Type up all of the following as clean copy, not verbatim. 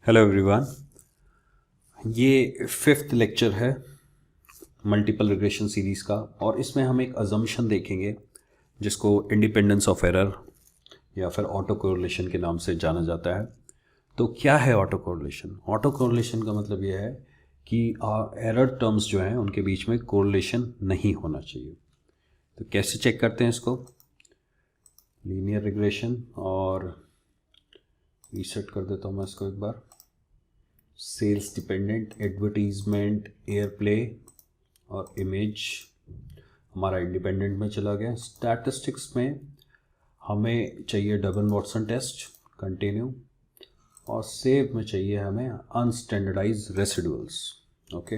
Hello everyone, ये fifth lecture है multiple regression series का और इसमें हम एक अजम्पशन देखेंगे जिसको इंडिपेंडेंस ऑफ एरर या फिर ऑटो कोरिलेशन के नाम से जाना जाता है। तो क्या है ऑटो कोरिलेशन? ऑटो कोरिलेशन का मतलब ये है कि एरर टर्म्स जो हैं उनके बीच में कोरिलेशन नहीं होना चाहिए। तो कैसे चेक करते हैं इसको? लीनियर रिग्रेशन, और रीसेट कर देता हूँ मैं इसको एक बार। Sales dependent, advertisement, air play और इमेज हमारा इंडिपेंडेंट में चला गया। स्टैटिस्टिक्स में हमें चाहिए डबल वॉटसन टेस्ट कंटिन्यू, और सेव में चाहिए हमें अनस्टैंडर्डाइज रेसिडुअल्स। ओके,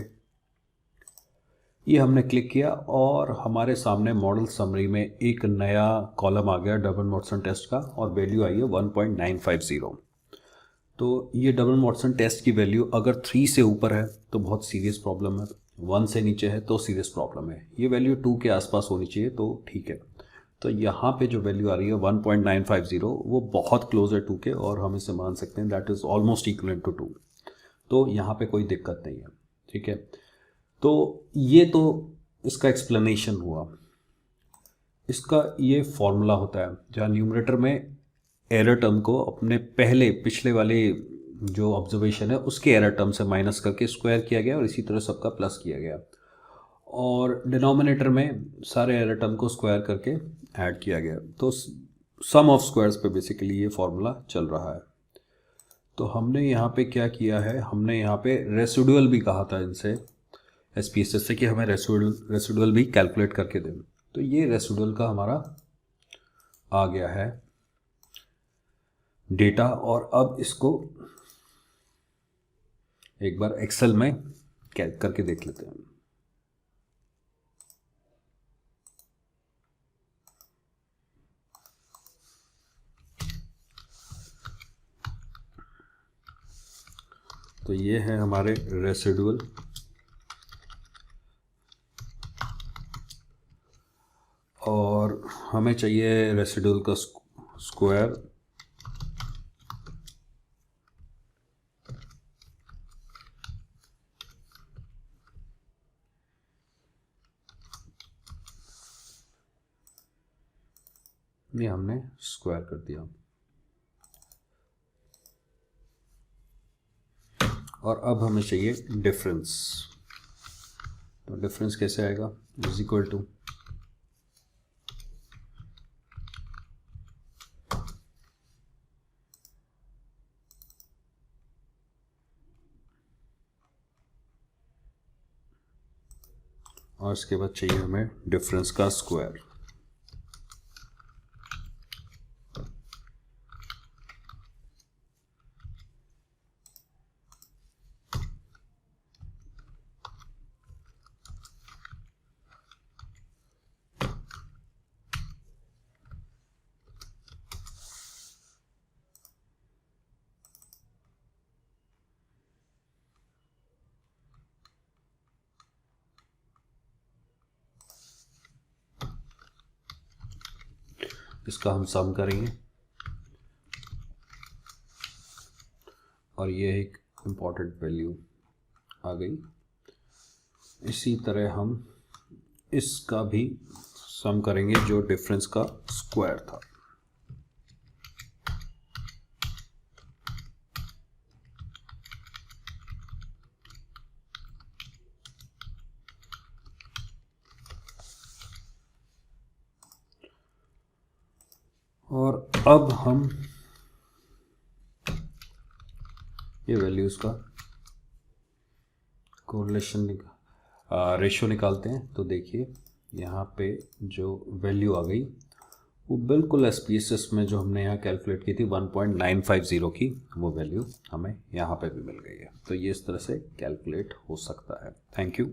ये हमने क्लिक किया और हमारे सामने मॉडल समरी में एक नया कॉलम आ गया डबल वॉटसन टेस्ट का, और वैल्यू आई है 1.950। तो ये डबल वॉटसन टेस्ट की वैल्यू अगर 3 से ऊपर है तो बहुत सीरियस प्रॉब्लम है, 1 से नीचे है तो सीरियस प्रॉब्लम है। ये वैल्यू 2 के आसपास होनी चाहिए तो ठीक है। तो यहाँ पे जो वैल्यू आ रही है 1.950 वो बहुत क्लोज है 2 के, और हम इसे मान सकते हैं that is almost equivalent to 2। तो यहाँ पे कोई दिक्कत नहीं है, ठीक है। तो ये तो इसका एक्सप्लेनेशन हुआ। इसका ये फॉर्मूला होता है जहाँ न्यूमरेटर में एरर टर्म को अपने पिछले वाले जो ऑब्जर्वेशन है उसके एरर टर्म से माइनस करके स्क्वायर किया गया और इसी तरह सबका प्लस किया गया, और डिनोमिनेटर में सारे एरर टर्म को स्क्वायर करके ऐड किया गया। तो सम ऑफ स्क्वायर्स पे बेसिकली ये फॉर्मूला चल रहा है। तो हमने यहाँ पे क्या किया है, हमने यहाँ पे रेसिडुअल भी कहा था इनसे एसपीएसएस से कि हमें रेसिडुअल भी कैलकुलेट करके दें। तो ये रेसिडुअल का हमारा आ गया है डेटा, और अब इसको एक बार एक्सेल में कैलकुलेट करके देख लेते हैं। तो ये है हमारे रेसिडुअल, और हमें चाहिए रेसिडुअल का स्क्वायर। ये हमने स्क्वायर कर दिया, और अब हमें चाहिए डिफरेंस। तो डिफरेंस कैसे आएगा? इज इक्वल टू और इसके बाद चाहिए हमें डिफरेंस का स्क्वायर। इसका हम सम करेंगे, और ये एक इम्पॉर्टेंट वैल्यू आ गई। इसी तरह हम इसका भी सम करेंगे जो डिफरेंस का स्क्वायर था। और अब हम ये वैल्यूज़ का कोरिलेशन रेशो निकालते हैं। तो देखिए यहाँ पे जो वैल्यू आ गई वो बिल्कुल एसपीएसएस में जो हमने यहाँ कैलकुलेट की थी 1.950 की, वो वैल्यू हमें यहाँ पे भी मिल गई है। तो ये इस तरह से कैलकुलेट हो सकता है। Thank you.